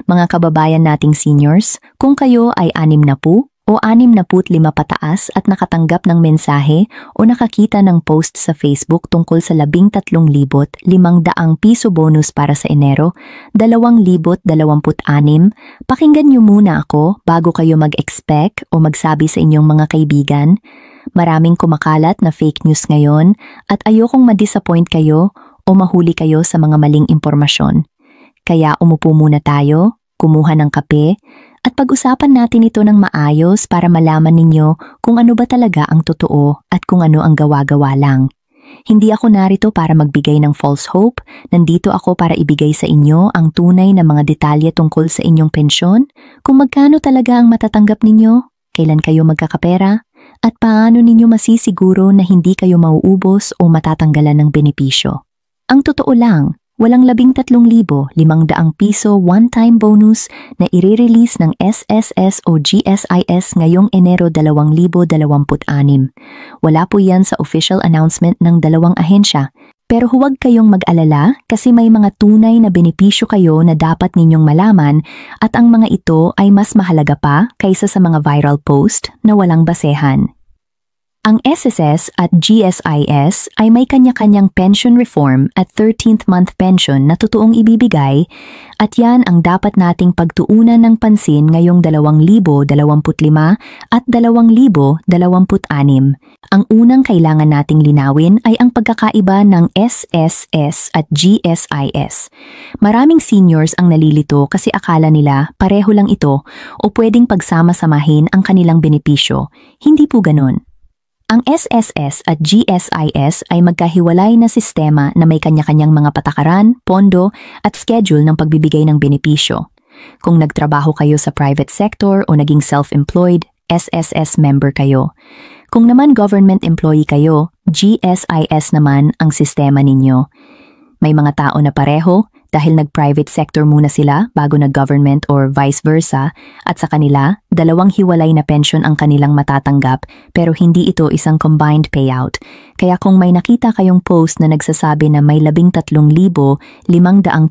Mga kababayan nating seniors, kung kayo ay 60 o 65 pataas at nakatanggap ng mensahe o nakakita ng post sa Facebook tungkol sa 13,500 piso bonus para sa Enero 2026, pakinggan niyo muna ako bago kayo mag-expect o magsabi sa inyong mga kaibigan. Maraming kumakalat na fake news ngayon at ayokong ma-disappoint kayo o mahuli kayo sa mga maling impormasyon. Kaya umupo muna tayo, kumuha ng kape, at pag-usapan natin ito ng maayos para malaman ninyo kung ano ba talaga ang totoo at kung ano ang gawa-gawa lang. Hindi ako narito para magbigay ng false hope, nandito ako para ibigay sa inyo ang tunay na mga detalye tungkol sa inyong pensyon, kung magkano talaga ang matatanggap ninyo, kailan kayo magkakapera, at paano ninyo masisiguro na hindi kayo mauubos o matatanggalan ng benepisyo. Ang totoo lang, walang 13,500 piso one-time bonus na i-release ng SSS o GSIS ngayong Enero 2026. Wala po yan sa official announcement ng dalawang ahensya. Pero huwag kayong mag-alala kasi may mga tunay na benepisyo kayo na dapat ninyong malaman at ang mga ito ay mas mahalaga pa kaysa sa mga viral post na walang basehan. Ang SSS at GSIS ay may kanya-kanyang pension reform at 13th month pension na totoong ibibigay at yan ang dapat nating pagtuunan ng pansin ngayong 2025 at 2026. Ang unang kailangan nating linawin ay ang pagkakaiba ng SSS at GSIS. Maraming seniors ang nalilito kasi akala nila pareho lang ito o pwedeng pagsama-samahin ang kanilang benepisyo. Hindi po ganon. Ang SSS at GSIS ay magkahiwalay na sistema na may kanya-kanyang mga patakaran, pondo at schedule ng pagbibigay ng benepisyo. Kung nagtrabaho kayo sa private sector o naging self-employed, SSS member kayo. Kung naman government employee kayo, GSIS naman ang sistema ninyo. May mga tao na pareho dahil nag-private sector muna sila bago nag-government or vice versa at sa kanila, dalawang hiwalay na pension ang kanilang matatanggap pero hindi ito isang combined payout. Kaya kung may nakita kayong post na nagsasabi na may 13,500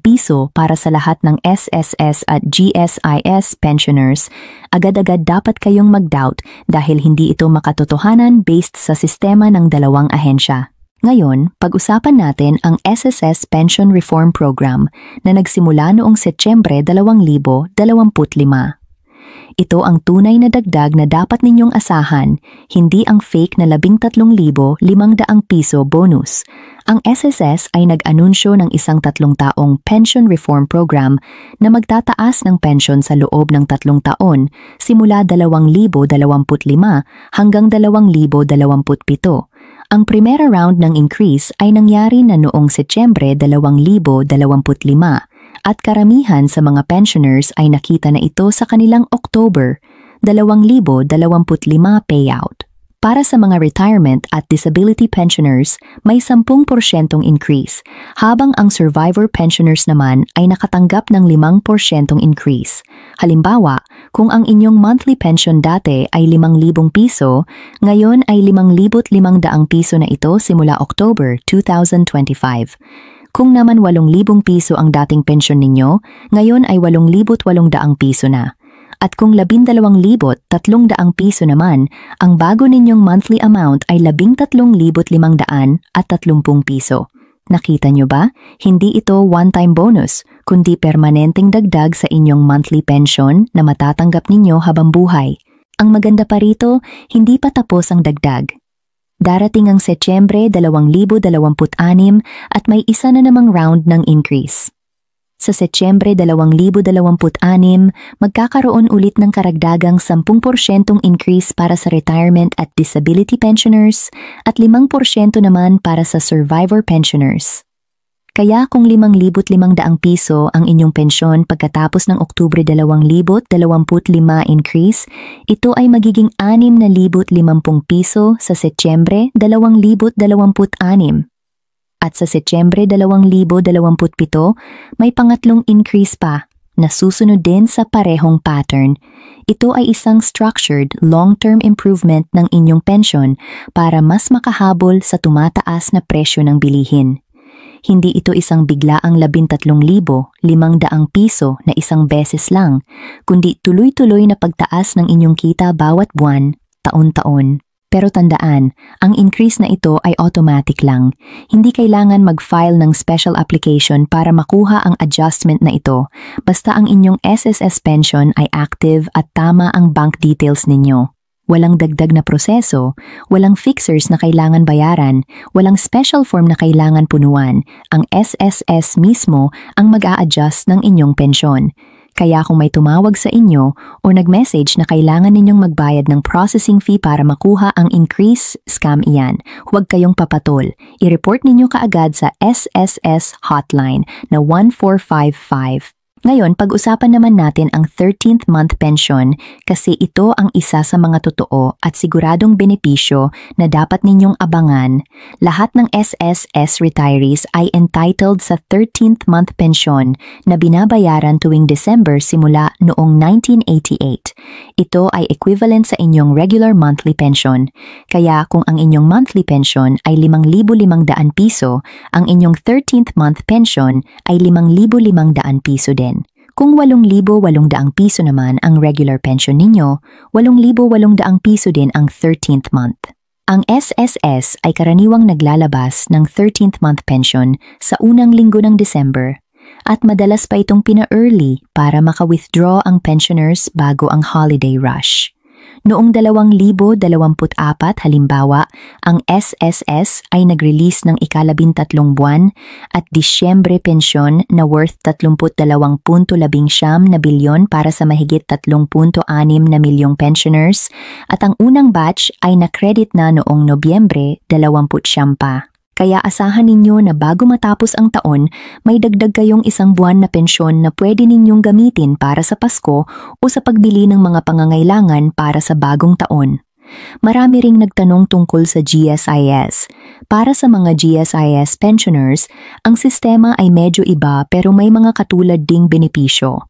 piso para sa lahat ng SSS at GSIS pensioners, agad-agad dapat kayong mag-doubt dahil hindi ito makatotohanan based sa sistema ng dalawang ahensya. Ngayon, pag-usapan natin ang SSS Pension Reform Program na nagsimula noong Setyembre 2025. Ito ang tunay na dagdag na dapat ninyong asahan, hindi ang fake na 13,500 piso bonus. Ang SSS ay nag-anunsyo ng isang 3 taong pension reform program na magtataas ng pensyon sa loob ng 3 taon simula 2025 hanggang 2027. Ang primera round ng increase ay nangyari na noong Setyembre 2025 at karamihan sa mga pensioners ay nakita na ito sa kanilang October 2025 payout. Para sa mga retirement at disability pensioners, may 10% increase, habang ang survivor pensioners naman ay nakatanggap ng 5% increase. Halimbawa, kung ang inyong monthly pension dati ay 5,000 piso, ngayon ay 5,500 piso na ito simula October 2025. Kung naman 8,000 piso ang dating pensyon ninyo, ngayon ay 8,800 piso na. At kung 12,300 piso naman, ang bago ninyong monthly amount ay 13,530 piso. Nakita nyo ba? Hindi ito one-time bonus, kundi permanenteng dagdag sa inyong monthly pension na matatanggap ninyo habang buhay. Ang maganda pa rito, hindi pa tapos ang dagdag. Darating ang Setyembre 2026 at may isa na namang round ng increase. Sa Setyembre 2026, magkakaroon ulit ng karagdagang 10% increase para sa retirement at disability pensioners at 5% naman para sa survivor pensioners. Kaya kung 5,500 piso ang inyong pensyon pagkatapos ng Oktubre 2025 increase, ito ay magiging 6,050 piso sa Setyembre 2026. At sa Setyembre 2027, may pangatlong increase pa na susunod din sa parehong pattern. Ito ay isang structured long-term improvement ng inyong pensyon para mas makahabol sa tumataas na presyo ng bilihin. Hindi ito isang biglaang 13,500 piso na isang beses lang, kundi tuloy-tuloy na pagtaas ng inyong kita bawat buwan, taon-taon. Pero tandaan, ang increase na ito ay automatic lang. Hindi kailangan mag-file ng special application para makuha ang adjustment na ito, basta ang inyong SSS pension ay active at tama ang bank details ninyo. Walang dagdag na proseso, walang fixers na kailangan bayaran, walang special form na kailangan punuan. Ang SSS mismo ang mag-a-adjust ng inyong pensyon. Kaya kung may tumawag sa inyo o nag-message na kailangan ninyong magbayad ng processing fee para makuha ang increase, scam iyan. Huwag kayong papatol. I-report ninyo kaagad sa SSS hotline na 1455. Ngayon, pag-usapan naman natin ang 13th month pension kasi ito ang isa sa mga totoo at siguradong benepisyo na dapat ninyong abangan. Lahat ng SSS retirees ay entitled sa 13th month pension na binabayaran tuwing December simula noong 1988. Ito ay equivalent sa inyong regular monthly pension. Kaya kung ang inyong monthly pension ay 5,500 piso, ang inyong 13th month pension ay 5,500 piso din. Kung 8,800 piso naman ang regular pension ninyo, 8,800 piso din ang 13th month. Ang SSS ay karaniwang naglalabas ng 13th month pension sa unang linggo ng December at madalas pa itong pina-early para maka-withdraw ang pensioners bago ang holiday rush. Noong 2024 halimbawa, ang SSS ay nag-release ng ika-13 buwan at Disyembre pensyon na worth 32.19 na bilyon para sa mahigit 3.6 na milyong pensioners at ang unang batch ay na-credit na noong Nobyembre 29 pa. Kaya asahan ninyo na bago matapos ang taon, may dagdag kayong 1 buwan na pensyon na pwede ninyong gamitin para sa Pasko o sa pagbili ng mga pangangailangan para sa bagong taon. Marami ring nagtanong tungkol sa GSIS. Para sa mga GSIS pensioners, ang sistema ay medyo iba pero may mga katulad ding benepisyo.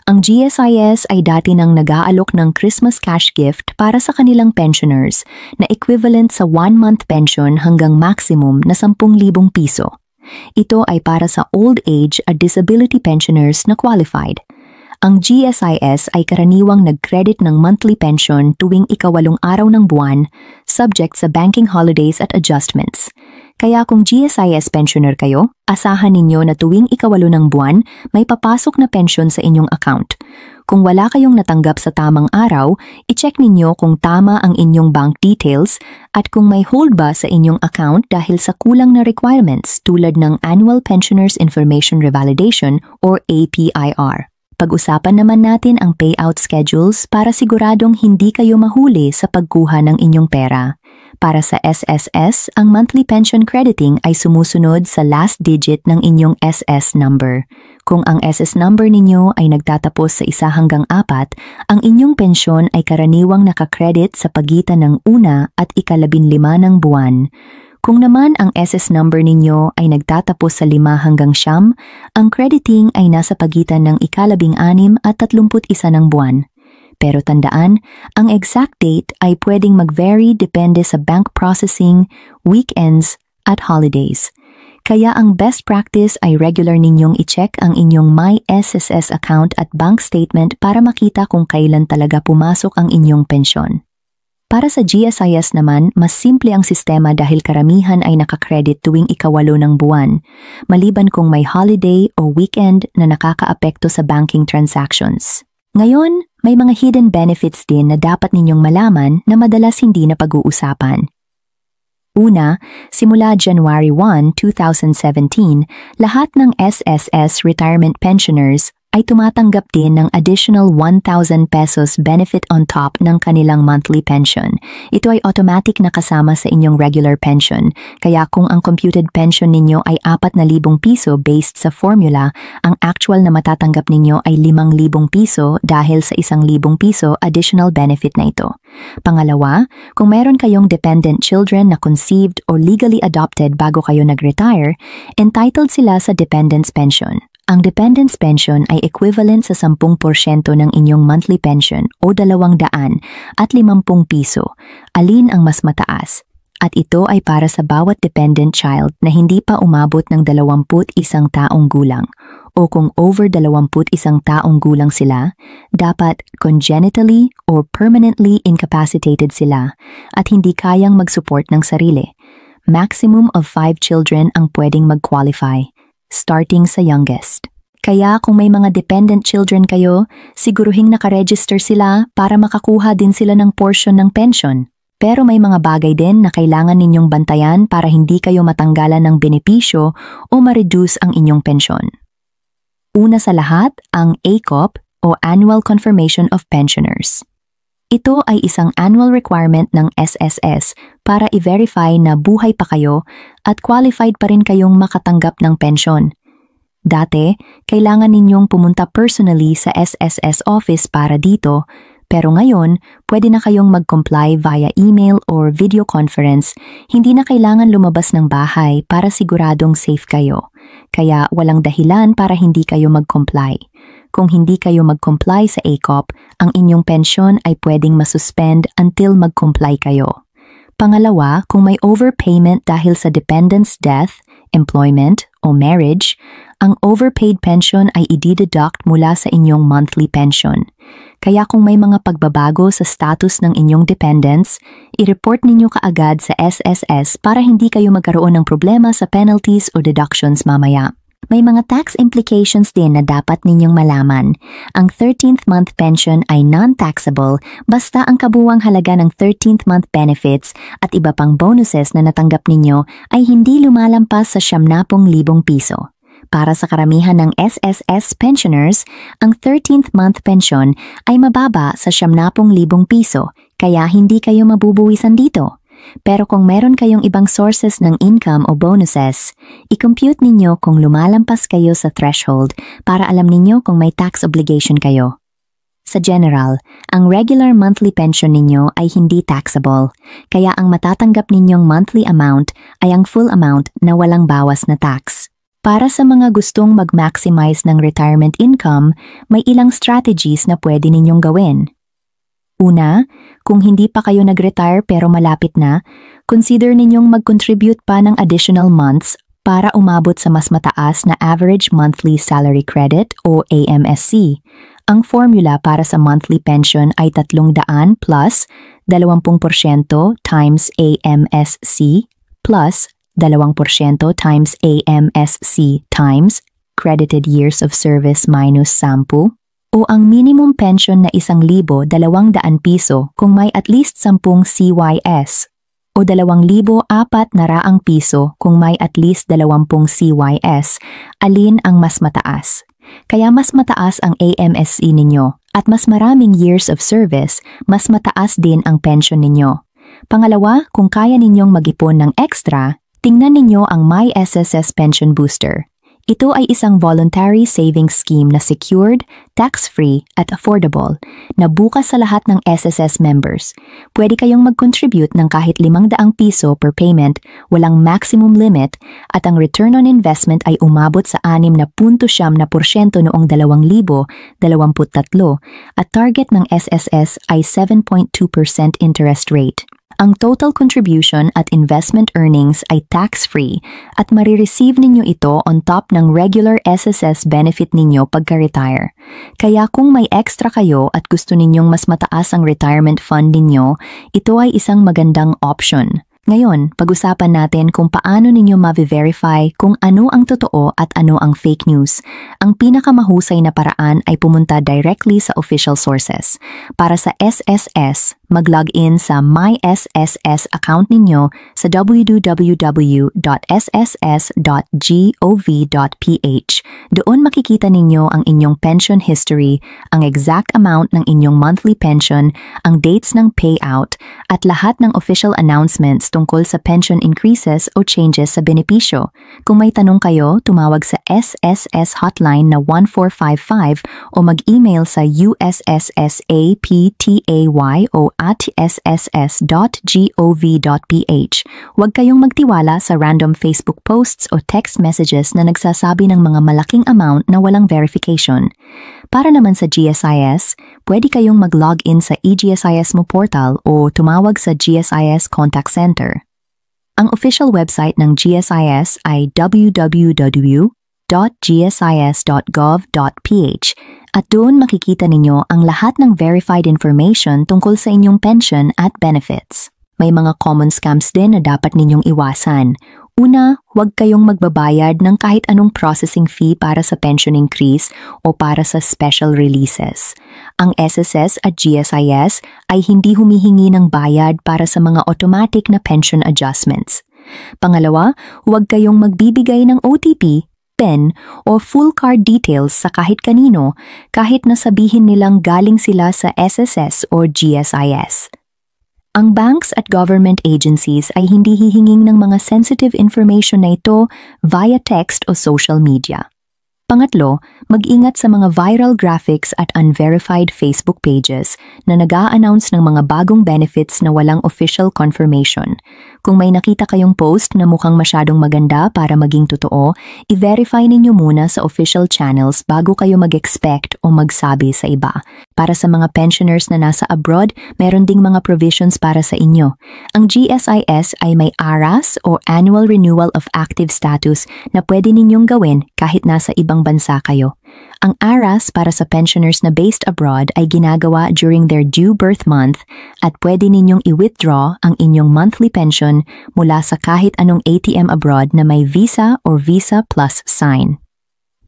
Ang GSIS ay dati nang nag-aalok ng Christmas cash gift para sa kanilang pensioners na equivalent sa 1-month pension hanggang maximum na 10,000 piso. Ito ay para sa old age at disability pensioners na qualified. Ang GSIS ay karaniwang nag-credit ng monthly pension tuwing ika-8 araw ng buwan, subject sa banking holidays at adjustments. Kaya kung GSIS pensioner kayo, asahan ninyo na tuwing ika-8 ng buwan, may papasok na pension sa inyong account. Kung wala kayong natanggap sa tamang araw, i-check ninyo kung tama ang inyong bank details at kung may hold ba sa inyong account dahil sa kulang na requirements tulad ng Annual Pensioners Information Revalidation or APIR. Pag-usapan naman natin ang payout schedules para siguradong hindi kayo mahuli sa pagkuha ng inyong pera. Para sa SSS, ang monthly pension crediting ay sumusunod sa last digit ng inyong SS number. Kung ang SS number ninyo ay nagtatapos sa 1 hanggang 4, ang inyong pensyon ay karaniwang nakakredit sa pagitan ng 1 at ika-15 ng buwan. Kung naman ang SS number ninyo ay nagtatapos sa 5 hanggang 9, ang crediting ay nasa pagitan ng ika-16 at 31 ng buwan. Pero tandaan, ang exact date ay pwedeng mag-vary depende sa bank processing, weekends, at holidays. Kaya ang best practice ay regular ninyong i-check ang inyong My SSS account at bank statement para makita kung kailan talaga pumasok ang inyong pensyon. Para sa GSIS naman, mas simple ang sistema dahil karamihan ay nakakredit tuwing ika-8 ng buwan, maliban kung may holiday o weekend na nakakaapekto sa banking transactions. Ngayon, may mga hidden benefits din na dapat ninyong malaman na madalas hindi na pag-uusapan. Una, simula January 1, 2017, lahat ng SSS retirement pensioners ay tumatanggap din ng additional 1,000 pesos benefit on top ng kanilang monthly pension. Ito ay automatic na kasama sa inyong regular pension, kaya kung ang computed pension ninyo ay 4,000 piso based sa formula, ang actual na matatanggap ninyo ay 5,000 piso dahil sa 1,000 piso additional benefit na ito. Pangalawa, kung meron kayong dependent children na conceived o legally adopted bago kayo nag-retire, entitled sila sa dependence pension. Ang dependence pension ay equivalent sa 10% ng inyong monthly pension o 200 at 50 piso. Alin ang mas mataas? at ito ay para sa bawat dependent child na hindi pa umabot ng 21 taong gulang o kung over 21 taong gulang sila, dapat congenitally or permanently incapacitated sila at hindi kayang mag-support ng sarili. Maximum of 5 children ang pwedeng mag-qualify, starting sa youngest. Kaya kung may mga dependent children kayo, siguruhing nakaregister sila para makakuha din sila ng portion ng pension. Pero may mga bagay din na kailangan ninyong bantayan para hindi kayo matanggalan ng benepisyo o ma-reduce ang inyong pensyon. Una sa lahat, ang ACOP o Annual Confirmation of Pensioners. Ito ay isang annual requirement ng SSS para i-verify na buhay pa kayo at qualified pa rin kayong makatanggap ng pensyon. Dati, kailangan ninyong pumunta personally sa SSS office para dito, pero ngayon, pwede na kayong mag-comply via email or video conference, hindi na kailangan lumabas ng bahay para siguradong safe kayo. Kaya walang dahilan para hindi kayo mag-comply. Kung hindi kayo mag-comply sa ACOP, ang inyong pensyon ay pwedeng masuspend until mag-comply kayo. Pangalawa, kung may overpayment dahil sa dependent's death, employment, o marriage, ang overpaid pension ay i-deduct mula sa inyong monthly pension. Kaya kung may mga pagbabago sa status ng inyong dependents, i-report ninyo kaagad sa SSS para hindi kayo magkaroon ng problema sa penalties o deductions mamaya. May mga tax implications din na dapat ninyong malaman. Ang 13th month pension ay non-taxable basta ang kabuwang halaga ng 13th month benefits at iba pang bonuses na natanggap ninyo ay hindi lumalampas sa 70,000 piso. Para sa karamihan ng SSS pensioners, ang 13th month pension ay mababa sa 70,000 piso kaya hindi kayo mabubuwisan dito. Pero kung meron kayong ibang sources ng income o bonuses, i-compute ninyo kung lumalampas kayo sa threshold para alam ninyo kung may tax obligation kayo. Sa general, ang regular monthly pension ninyo ay hindi taxable, kaya ang matatanggap ninyong monthly amount ay ang full amount na walang bawas na tax. Para sa mga gustong mag-maximize ng retirement income, may ilang strategies na pwede ninyong gawin. Una, kung hindi pa kayo nag-retire pero malapit na, consider ninyong mag-contribute pa ng additional months para umabot sa mas mataas na average monthly salary credit o AMSC. Ang formula para sa monthly pension ay 300 plus 20% times AMSC plus 2% times AMSC times credited years of service minus 10 o ang minimum pension na 1,200 piso kung may at least 10 CYS o 2,400 piso kung may at least 20 CYS, alin ang mas mataas. Kaya mas mataas ang AMSC ninyo at mas maraming years of service, mas mataas din ang pension ninyo. Pangalawa, kung kaya ninyong mag-ipon ng extra, tingnan ninyo ang My SSS Pension Booster. Ito ay isang voluntary savings scheme na secured, tax-free at affordable na bukas sa lahat ng SSS members. Pwede kayong mag-contribute ng kahit 500 piso per payment, walang maximum limit at ang return on investment ay umabot sa 6.7% noong 2023 at target ng SSS ay 7.2% interest rate. Ang total contribution at investment earnings ay tax-free at marireceive ninyo ito on top ng regular SSS benefit ninyo pagka-retire. Kaya kung may extra kayo at gusto ninyong mas mataas ang retirement fund ninyo, ito ay isang magandang option. Ngayon, pag-usapan natin kung paano ninyo ma-verify kung ano ang totoo at ano ang fake news. Ang pinakamahusay na paraan ay pumunta directly sa official sources. Para sa SSS, mag-login sa My SSS account ninyo sa www.sss.gov.ph. Doon makikita ninyo ang inyong pension history, ang exact amount ng inyong monthly pension, ang dates ng payout, at lahat ng official announcements tungkol sa pension increases o changes sa benepisyo. Kung may tanong kayo, tumawag sa SSS hotline na 1455 o mag-email sa ussaptay@sss.gov.ph. Huwag kayong magtiwala sa random Facebook posts o text messages na nagsasabi ng mga malaking amount na walang verification. Para naman sa GSIS, pwede kayong mag-login sa eGSIS mo portal o tumawag sa GSIS Contact Center. Ang official website ng GSIS ay www.gsis.gov.ph at doon makikita ninyo ang lahat ng verified information tungkol sa inyong pension at benefits. May mga common scams din na dapat ninyong iwasan. Una, huwag kayong magbabayad ng kahit anong processing fee para sa pension increase o para sa special releases. Ang SSS at GSIS ay hindi humihingi ng bayad para sa mga automatic na pension adjustments. Pangalawa, huwag kayong magbibigay ng OTP, PIN o full card details sa kahit kanino kahit na sabihin nilang galing sila sa SSS or GSIS. Ang banks at government agencies ay hindi hihinging ng mga sensitive information na ito via text o social media. Pangatlo, mag-ingat sa mga viral graphics at unverified Facebook pages na nag-a-announce ng mga bagong benefits na walang official confirmation. Kung may nakita kayong post na mukhang masyadong maganda para maging totoo, i-verify ninyo muna sa official channels bago kayo mag-expect o magsabi sa iba. Para sa mga pensioners na nasa abroad, meron ding mga provisions para sa inyo. Ang GSIS ay may ARAS o Annual Renewal of Active Status na pwede ninyong gawin kahit nasa ibang bansa kayo. Ang ARAS para sa pensioners na based abroad ay ginagawa during their due birth month at pwede ninyong i-withdraw ang inyong monthly pension mula sa kahit anong ATM abroad na may Visa or Visa Plus sign.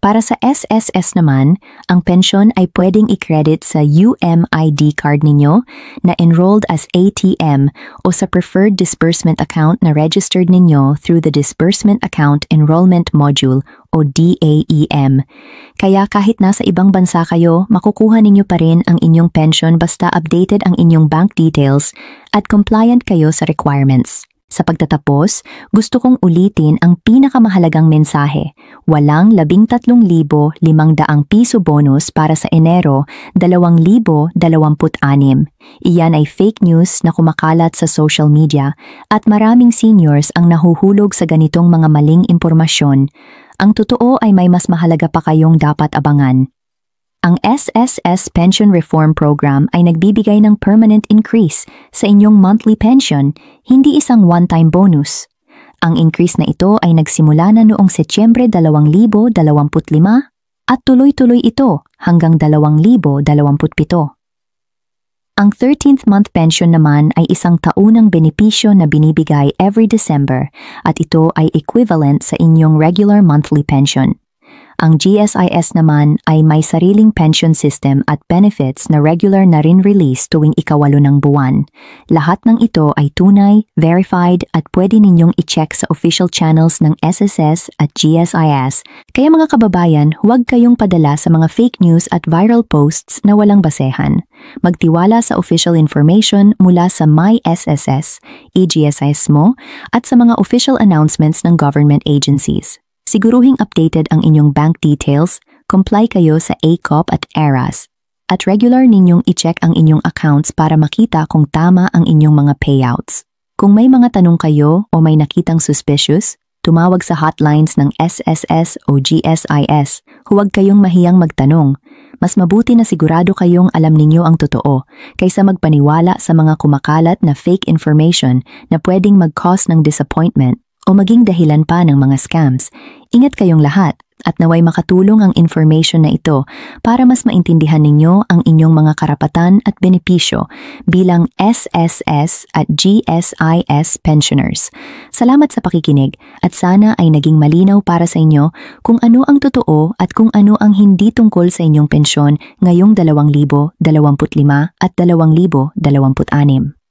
Para sa SSS naman, ang pensyon ay pwedeng i-credit sa UMID card ninyo na enrolled as ATM o sa preferred disbursement account na registered ninyo through the Disbursement Account Enrollment Module o DAEM. Kaya kahit nasa ibang bansa kayo, makukuha ninyo pa rin ang inyong pension basta updated ang inyong bank details at compliant kayo sa requirements. Sa pagtatapos, gusto kong ulitin ang pinakamahalagang mensahe. Walang 13,500 piso bonus para sa Enero 2026. Iyan ay fake news na kumakalat sa social media at maraming seniors ang nahuhulog sa ganitong mga maling impormasyon. Ang totoo ay may mas mahalaga pa kayong dapat abangan. Ang SSS Pension Reform Program ay nagbibigay ng permanent increase sa inyong monthly pension, hindi isang one-time bonus. Ang increase na ito ay nagsimula na noong Setyembre 2025 at tuloy-tuloy ito hanggang 2027. Ang 13th month pension naman ay isang taunang benepisyo na binibigay every December at ito ay equivalent sa inyong regular monthly pension. Ang GSIS naman ay may sariling pension system at benefits na regular na rin release tuwing ika-8 ng buwan. Lahat ng ito ay tunay, verified at pwede ninyong i-check sa official channels ng SSS at GSIS. Kaya mga kababayan, huwag kayong padala sa mga fake news at viral posts na walang basehan. Magtiwala sa official information mula sa MySSS, eGSIS mo at sa mga official announcements ng government agencies. Siguruhing updated ang inyong bank details, comply kayo sa ACOP at ARAS, at regular ninyong i-check ang inyong accounts para makita kung tama ang inyong mga payouts. Kung may mga tanong kayo o may nakitang suspicious, tumawag sa hotlines ng SSS o GSIS. Huwag kayong mahiyang magtanong. Mas mabuti na sigurado kayong alam ninyo ang totoo kaysa magpaniwala sa mga kumakalat na fake information na pwedeng mag-cause ng disappointment o maging dahilan pa ng mga scams. Ingat kayong lahat at naway makatulong ang information na ito para mas maintindihan ninyo ang inyong mga karapatan at benepisyo bilang SSS at GSIS pensioners. Salamat sa pakikinig at sana ay naging malinaw para sa inyo kung ano ang totoo at kung ano ang hindi tungkol sa inyong pensyon ngayong 2025 at 2026.